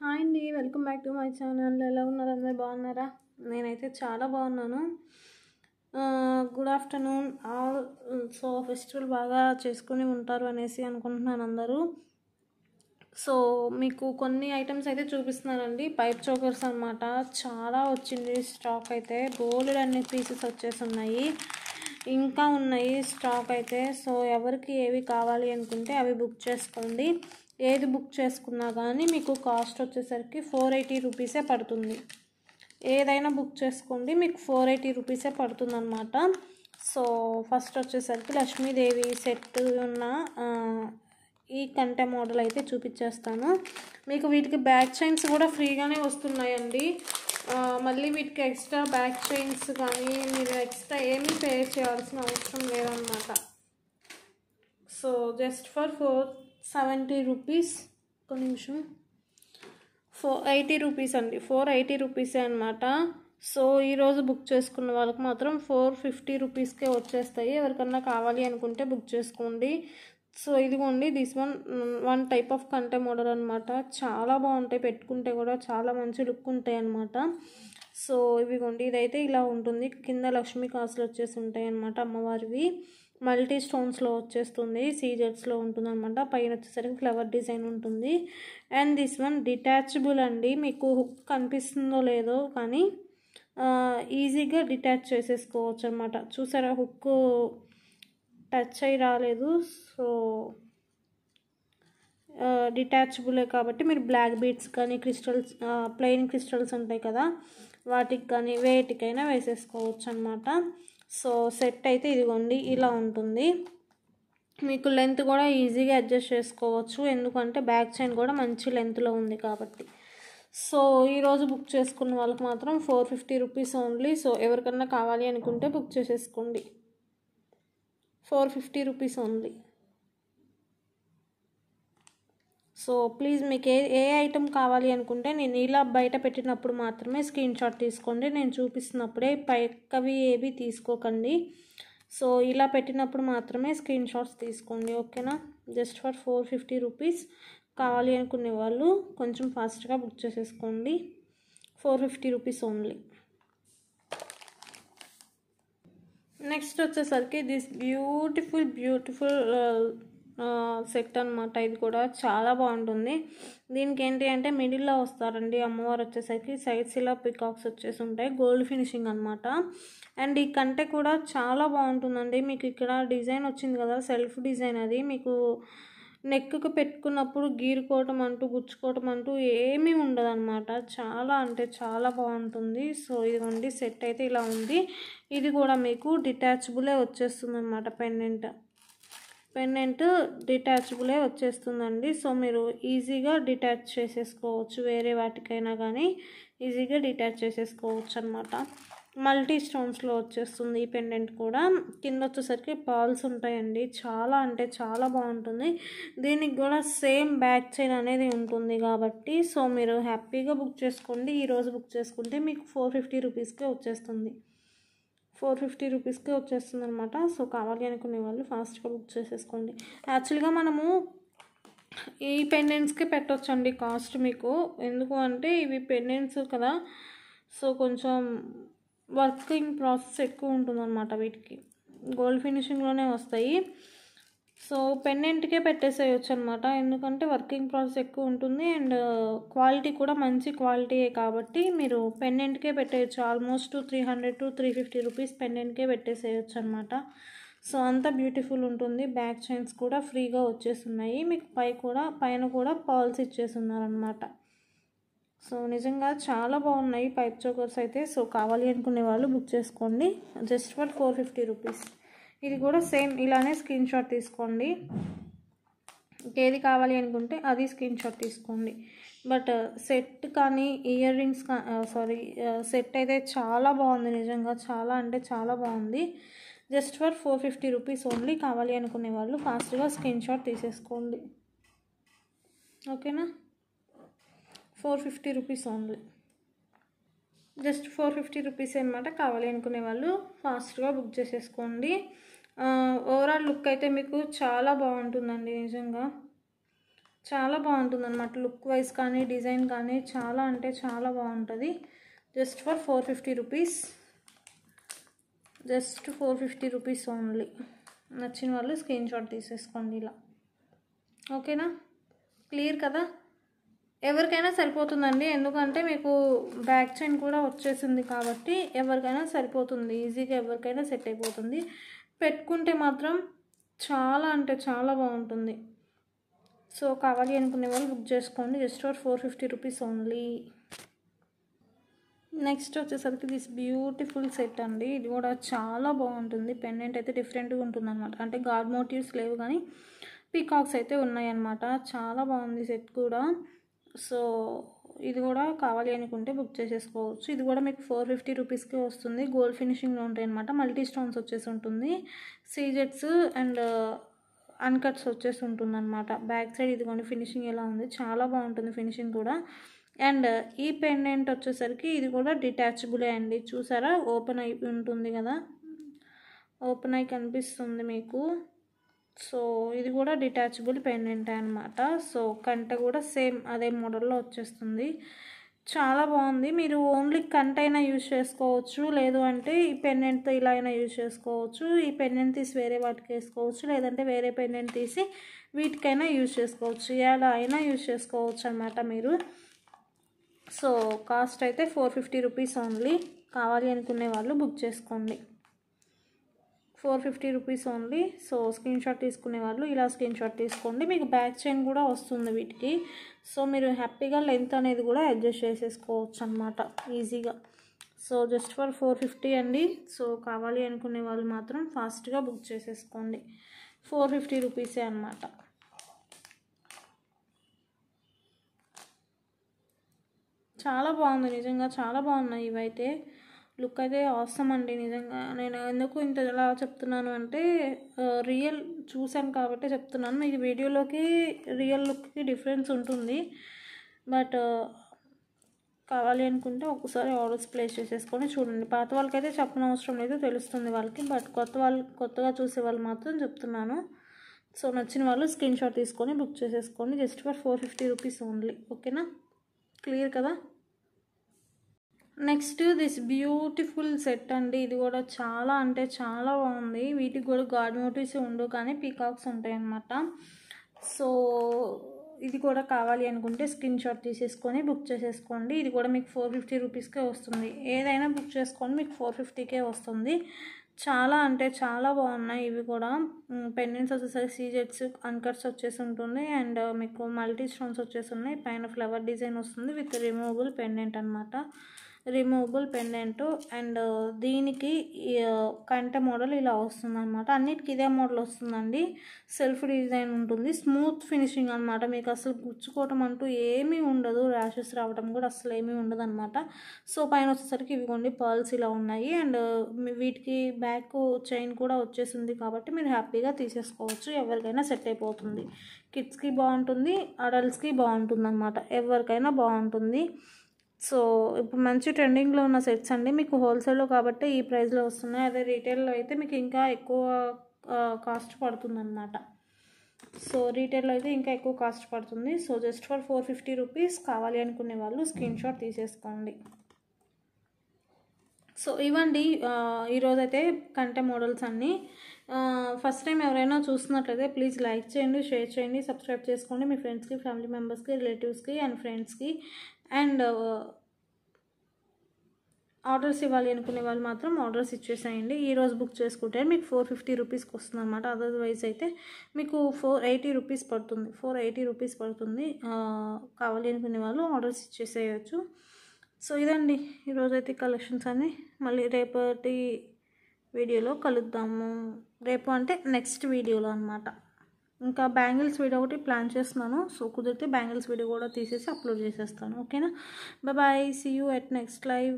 Hi అండి, welcome back to my channel. ఎలా ఉన్నారు? అందరు బాగున్నారా? నేనైతే చాలా బాగున్నాను. Good afternoon all. So festival బాగా చేసుకుని ఉంటారు అనేసి అనుకుంటున్నాను అందరూ. సో మీకు కొన్ని ఐటమ్స్ అయితే చూపిస్తున్నానండి. పైప్ చోకర్స్ అనమాట. చాలా వచ్చింది స్టాక్ అయితే. బోల్డ్ అన్ని పీసెస్ వచ్చేసి ఉన్నాయి, ఇంకా ఉన్నాయి స్టాక్ అయితే. సో ఎవరికి ఏవి కావాలి అనుకుంటే అవి బుక్ చేసుకోండి. ఏది బుక్ చేసుకున్నా కానీ మీకు కాస్ట్ వచ్చేసరికి 480 రూపీసే పడుతుంది. ఏదైనా బుక్ చేసుకోండి, మీకు 480 రూపీసే పడుతుంది అనమాట. సో ఫస్ట్ వచ్చేసరికి లక్ష్మీదేవి సెట్ ఉన్న ఈ కంటె మోడల్ అయితే చూపించేస్తాను మీకు. వీటికి బ్యాక్ చైన్స్ కూడా ఫ్రీగానే వస్తున్నాయండి. మళ్ళీ వీటికి ఎక్స్ట్రా బ్యాక్ చైన్స్ కానీ మీరు ఎక్స్ట్రా ఏమీ పే చేయాల్సిన అవసరం లేదన్నమాట. సో జస్ట్ ఫర్ 470 రూపీస్, ఒక నిమిషం, 480 రూపీస్ అండి. 480 రూపీసే అనమాట. సో ఈరోజు బుక్ చేసుకున్న వాళ్ళకి మాత్రం 450 రూపీస్కే వచ్చేస్తాయి. ఎవరికన్నా కావాలి అనుకుంటే బుక్ చేసుకోండి. సో ఇదిగోండి, దిస్ వన్ టైప్ ఆఫ్ కంటె మోడల్ అనమాట. చాలా బాగుంటాయి, పెట్టుకుంటే కూడా చాలా మంచి లుక్ ఉంటాయి అనమాట. సో ఇవిగోండి, ఇదైతే ఇలా ఉంటుంది. కింద లక్ష్మీ కాసులు వచ్చేసి ఉంటాయి అనమాట అమ్మవారివి. మల్టీ స్టోన్స్లో వచ్చేస్తుంది, సీజెడ్స్లో ఉంటుంది అనమాట. పైన వచ్చేసరికి ఫ్లవర్ డిజైన్ ఉంటుంది. అండ్ దిస్ వన్ డిటాచబుల్ అండి. మీకు హుక్ కనిపిస్తుందో లేదో కానీ ఈజీగా డిటాచ్ చేసేసుకోవచ్చు అనమాట. చూసారా, హుక్ టచ్ అయి రాలేదు. సో డిటాచబులే కాబట్టి మీరు బ్లాక్ బీడ్స్ కానీ క్రిస్టల్స్, ప్లెయిన్ క్రిస్టల్స్ ఉంటాయి కదా, వాటికి కానీ వేటికైనా వేసేసుకోవచ్చు అనమాట. సో సెట్ అయితే ఇదిగోండి ఇలా ఉంటుంది. మీకు లెంత్ కూడా ఈజీగా అడ్జస్ట్ చేసుకోవచ్చు, ఎందుకంటే బ్యాక్ చైన్ కూడా మంచి లెంత్లో ఉంది కాబట్టి. సో ఈరోజు బుక్ చేసుకున్న వాళ్ళకి మాత్రం 450 రూపీస్ ఓన్లీ. సో ఎవరికన్నా కావాలి అనుకుంటే బుక్ చేసేసుకోండి. 450 రూపీస్ ఓన్లీ. సో ప్లీజ్ మీకు ఏ ఐటెం కావాలి అనుకుంటే నేను ఇలా బయట పెట్టినప్పుడు మాత్రమే స్క్రీన్ షాట్ తీసుకోండి. నేను చూపిస్తున్నప్పుడే పైకవి ఏవి తీసుకోకండి. సో ఇలా పెట్టినప్పుడు మాత్రమే స్క్రీన్ షాట్స్ తీసుకోండి, ఓకేనా? Just for 450 rupees. కావాలి అనుకునే వాళ్ళు కొంచెం ఫాస్ట్గా బుక్ చేసేసుకోండి. 450 రూపీస్ ఓన్లీ. నెక్స్ట్ వచ్చేసరికి దిస్ బ్యూటిఫుల్ సెట్ అనమాట. ఇది కూడా చాలా బాగుంటుంది. దీనికి ఏంటి అంటే మిడిల్లో వస్తారండి అమ్మవారు వచ్చేసరికి. సైడ్స్ ఇలా పికాక్స్ వచ్చేసి ఉంటాయి, గోల్డ్ ఫినిషింగ్ అనమాట. అండ్ ఈ కంటే కూడా చాలా బాగుంటుందండి. మీకు ఇక్కడ డిజైన్ వచ్చింది కదా, సెల్ఫ్ డిజైన్. అది మీకు నెక్కు పెట్టుకున్నప్పుడు గీరుకోవటం అంటూ గుచ్చుకోవటం అంటూ ఏమీ ఉండదు అనమాట. చాలా అంటే చాలా బాగుంటుంది. సో ఇదిగోండి, సెట్ అయితే ఇలా ఉంది. ఇది కూడా మీకు డిటాచబులే వచ్చేస్తుంది అనమాట. పెండెంట్ డిటాచబులే వచ్చేస్తుందండి. సో మీరు ఈజీగా డిటాచ్ చేసేసుకోవచ్చు, వేరే వాటికైనా కానీ ఈజీగా డిటాచ్ చేసేసుకోవచ్చు అనమాట. మల్టీ స్టోన్స్లో వచ్చేస్తుంది ఈ పెండెంట్ కూడా. కింద వచ్చేసరికి పాల్స్ ఉంటాయండి. చాలా అంటే చాలా బాగుంటుంది. దీనికి కూడా సేమ్ బ్యాక్ చైన్ అనేది ఉంటుంది కాబట్టి సో మీరు హ్యాపీగా బుక్ చేసుకోండి. ఈరోజు బుక్ చేసుకుంటే మీకు 450 రూపీస్కే వచ్చేస్తుంది. 450 రూపీస్కే వచ్చేస్తుంది అనమాట. సో కావాలి అనుకునే వాళ్ళు ఫాస్ట్గా బుక్ చేసేసుకోండి. యాక్చువల్గా మనము ఈ పెండెంట్స్కి పెట్టొచ్చండి కాస్ట్ మీకు. ఎందుకు అంటే ఇవి పెండెంట్స్ కదా, సో కొంచెం వర్కింగ్ ప్రాసెస్ ఎక్కువ ఉంటుందన్నమాట. వీటికి గోల్డ్ ఫినిషింగ్లోనే వస్తాయి. సో పెండెంట్కే పెట్టేసేయచ్చు అనమాట, ఎందుకంటే వర్కింగ్ ప్రాసెస్ ఎక్కువ ఉంటుంది. అండ్ క్వాలిటీ కూడా మంచి క్వాలిటీయే కాబట్టి మీరు పెండెంట్కే పెట్టేయచ్చు. ఆల్మోస్ట్ 300 to 350 రూపీస్ పెండెంట్కే పెట్టేసేయచ్చు అనమాట. సో అంత బ్యూటిఫుల్ ఉంటుంది. బ్యాక్ చైన్స్ కూడా ఫ్రీగా వచ్చేస్తున్నాయి మీకు. పైన కూడా పాల్స్ ఇచ్చేస్తున్నారనమాట. సో నిజంగా చాలా బాగున్నాయి పైప్ చోకర్స్ అయితే. సో కావాలి అనుకునే వాళ్ళు బుక్ చేసుకోండి. Just for 450 rupees. ఇది కూడా సేమ్ ఇలానే స్క్రీన్ షాట్ తీసుకోండి. ఏది కావాలి అనుకుంటే అది స్క్రీన్ షాట్ తీసుకోండి. బట్ సెట్ కానీ ఇయర్ రింగ్స్ సెట్ అయితే చాలా బాగుంది, నిజంగా చాలా అంటే చాలా బాగుంది. Just for 450 rupees only. కావాలి అనుకునే వాళ్ళు ఫాస్ట్గా స్క్రీన్ షాట్ తీసేసుకోండి, ఓకేనా? 450 రూపీస్ ఓన్లీ. జస్ట్ 450 రూపీస్ అనమాట. కావాలి అనుకునే వాళ్ళు ఫాస్ట్గా బుక్ చేసేసుకోండి. ఓవరాల్ లుక్ అయితే మీకు చాలా బాగుంటుందండి నిజంగా. చాలా బాగుంటుంది అనమాట. లుక్ వైజ్ కానీ డిజైన్ కానీ చాలా అంటే చాలా బాగుంటుంది. Just for 450 rupees, just 450 rupees only. నచ్చిన వాళ్ళు స్క్రీన్ షాట్ తీసేసుకోండి ఇలా. ఓకేనా, క్లియర్ కదా? ఎవరికైనా సరిపోతుందండి, ఎందుకంటే మీకు బ్యాక్ చైన్ కూడా వచ్చేసింది కాబట్టి ఎవరికైనా సరిపోతుంది, ఈజీగా ఎవరికైనా సెట్ అయిపోతుంది. పెట్టుకుంటే మాత్రం చాలా అంటే చాలా బాగుంటుంది. సో కావాలి అనుకునే వాళ్ళు బుక్ చేసుకోండి, just for 450 rupees only. Next వచ్చేసరికి దిస్ బ్యూటిఫుల్ సెట్ అండి. ఇది కూడా చాలా బాగుంటుంది. పెండెంట్ అయితే డిఫరెంట్గా ఉంటుంది అనమాట. అంటే గాడ్ మోటివ్స్ లేవు కానీ పీకాక్స్ అయితే ఉన్నాయన్నమాట. చాలా బాగుంది సెట్ కూడా. సో ఇది కూడా కావాలి అనుకుంటే బుక్ చేసేసుకోవచ్చు. ఇది కూడా మీకు 450 రూపీస్కి వస్తుంది. గోల్డ్ ఫినిషింగ్లో ఉంటాయి అనమాట. మల్టీ స్టోన్స్ వచ్చేసి ఉంటుంది. సీజెట్స్ అండ్ అన్కట్స్ వచ్చేసి ఉంటుంది అనమాట. బ్యాక్ సైడ్ ఇదిగోండి ఫినిషింగ్ ఎలా ఉంది, చాలా బాగుంటుంది ఫినిషింగ్ కూడా. అండ్ ఈ పెండెంట్ వచ్చేసరికి ఇది కూడా డిటాచబులే అండి. చూసారా, ఓపెన్ అయి ఉంటుంది కదా, ఓపెన్ అయి కనిపిస్తుంది మీకు. సో ఇది కూడా డిటాచబుల్ పెండెంట్ అనమాట. సో కంట కూడా సేమ్ అదే మోడల్లో వచ్చేస్తుంది. చాలా బాగుంది. మీరు ఓన్లీ కంట అయినా యూజ్ చేసుకోవచ్చు, లేదు అంటే ఈ పెండెంట్తో ఇలా అయినా యూజ్ చేసుకోవచ్చు. ఈ పెండెంట్ తీసి వేరే వాటికి వేసుకోవచ్చు, లేదంటే వేరే పెండెంట్ తీసి వీటికైనా యూజ్ చేసుకోవచ్చు. ఎలా అయినా యూజ్ చేసుకోవచ్చు అనమాట మీరు. సో కాస్ట్ అయితే 450 రూపీస్ ఓన్లీ. కావాలి అనుకునే వాళ్ళు బుక్ చేసుకోండి, 450 rupees only. So screen shot తీసుకునే వాళ్ళు ఇలా స్క్రీన్ షాట్ తీసుకోండి. మీకు బ్యాక్ చైన్ కూడా వస్తుంది వీటికి. సో మీరు హ్యాపీగా లెంత్ అనేది కూడా అడ్జస్ట్ చేసేసుకోవచ్చు అనమాట ఈజీగా. సో జస్ట్ ఫర్ 450 అండి. సో కావాలి అనుకునే వాళ్ళు మాత్రం ఫాస్ట్గా బుక్ చేసేసుకోండి, 450 రూపీసే అనమాట. చాలా బాగుంది నిజంగా, చాలా బాగున్నాయి ఇవైతే. లుక్ అయితే అవసరం అండి నిజంగా. నేను ఎందుకు ఇంత ఎలా చెప్తున్నాను అంటే రియల్ చూసాను కాబట్టి చెప్తున్నాను. మీకు వీడియోలోకి రియల్ లుక్కి డిఫరెన్స్ ఉంటుంది. బట్ కావాలి అనుకుంటే ఒకసారి ఆర్డర్స్ ప్లేస్ చేసేసుకొని చూడండి. పాత వాళ్ళకైతే చెప్పనవసరం లేదు, తెలుస్తుంది వాళ్ళకి. బట్ కొత్తగా చూసే వాళ్ళు మాత్రం చెప్తున్నాను. సో నచ్చిన వాళ్ళు స్క్రీన్ షాట్ తీసుకొని బుక్ చేసేసుకోండి, జస్ట్ ఫర్ 450 రూపీస్ ఓన్లీ. ఓకేనా, క్లియర్ కదా? నెక్స్ట్ దిస్ బ్యూటిఫుల్ సెట్ అండి. ఇది కూడా చాలా అంటే చాలా బాగుంది. వీటికి కూడా గాడ్ మోటివ్స్ ఉండవు కానీ పీకాక్స్ ఉంటాయి అన్నమాట. సో ఇది కూడా కావాలి అనుకుంటే స్క్రీన్ షాట్ తీసేసుకొని బుక్ చేసేసుకోండి. ఇది కూడా మీకు 450 రూపీస్కే వస్తుంది. ఏదైనా బుక్ చేసుకోండి, మీకు 450కే వస్తుంది. చాలా అంటే చాలా బాగున్నాయి ఇవి కూడా. పెండెంట్స్ వచ్చేసరికి సీజెట్స్ అన్కట్స్ వచ్చేసి ఉంటుంది. అండ్ మీకు మల్టీ స్టోన్స్ వచ్చేసి ఉన్నాయి. పైన ఫ్లవర్ డిజైన్ వస్తుంది విత్ రిమూవబుల్ పెండెంట్ అనమాట. Removable pendant. అండ్ దీనికి కంట మోడల్ ఇలా వస్తుంది అనమాట. అన్నిటికీ ఇదే మోడల్ వస్తుందండి. సెల్ఫ్ డిజైన్ ఉంటుంది, స్మూత్ ఫినిషింగ్ అనమాట. మీకు అసలు గుచ్చుకోవటం అంటూ ఏమీ ఉండదు, ర్యాషెస్ రావడం కూడా అసలు ఏమీ ఉండదు అనమాట. సో పైన వచ్చేసరికి ఇవిగోండి పర్ల్స్ ఇలా ఉన్నాయి. అండ్ వీటికి బ్యాక్ చైన్ కూడా వచ్చేసింది కాబట్టి మీరు హ్యాపీగా తీసేసుకోవచ్చు. ఎవరికైనా సెట్ అయిపోతుంది. కిడ్స్కి బాగుంటుంది, అడల్ట్స్కి బాగుంటుంది అనమాట. ఎవరికైనా బాగుంటుంది. సో ఇప్పుడు మంచి ట్రెండింగ్లో ఉన్న సెట్స్ అండి. మీకు హోల్సేల్లో కాబట్టి ఈ ప్రైస్లో వస్తున్నాయి. అదే రీటైల్లో అయితే మీకు ఇంకా ఎక్కువ కాస్ట్ పడుతుంది అనమాట. సో రీటైల్లో అయితే ఇంకా ఎక్కువ కాస్ట్ పడుతుంది. So just for 450 rupees. కావాలి అనుకునే వాళ్ళు స్క్రీన్ షాట్ తీసేసుకోండి. సో ఇవ్వండి ఈరోజైతే కంటె మోడల్స్ అన్నీ. ఫస్ట్ టైం ఎవరైనా చూస్తున్నట్లయితే ప్లీజ్ లైక్ చేయండి, షేర్ చేయండి, సబ్స్క్రైబ్ చేసుకోండి మీ ఫ్రెండ్స్కి, ఫ్యామిలీ మెంబర్స్కి, రిలేటివ్స్కి అండ్ ఫ్రెండ్స్కి. అండ్ ఆర్డర్స్ ఇవ్వాలి అనుకునే వాళ్ళు మాత్రం ఆర్డర్స్ ఇచ్చేసేయండి. ఈరోజు బుక్ చేసుకుంటే మీకు 450 రూపీస్కి వస్తుంది అనమాట. అదర్వైజ్ అయితే మీకు 480 రూపీస్ పడుతుంది, 480 రూపీస్ పడుతుంది. కావాలి అనుకునే వాళ్ళు ఆర్డర్స్ ఇచ్చేసేయచ్చు. సో ఇదండి ఈరోజైతే కలెక్షన్స్ అన్ని. మళ్ళీ రేపటి వీడియోలో కలుద్దాము. రేపు అంటే నెక్స్ట్ వీడియోలో అనమాట. ఇంకా బ్యాంగిల్స్ వీడియో ఒకటి ప్లాన్ చేస్తున్నాను. సో కుదిరితే బ్యాంగిల్స్ వీడియో కూడా తీసేసి అప్లోడ్ చేసేస్తాను. ఓకేనా, bye, see you at next live.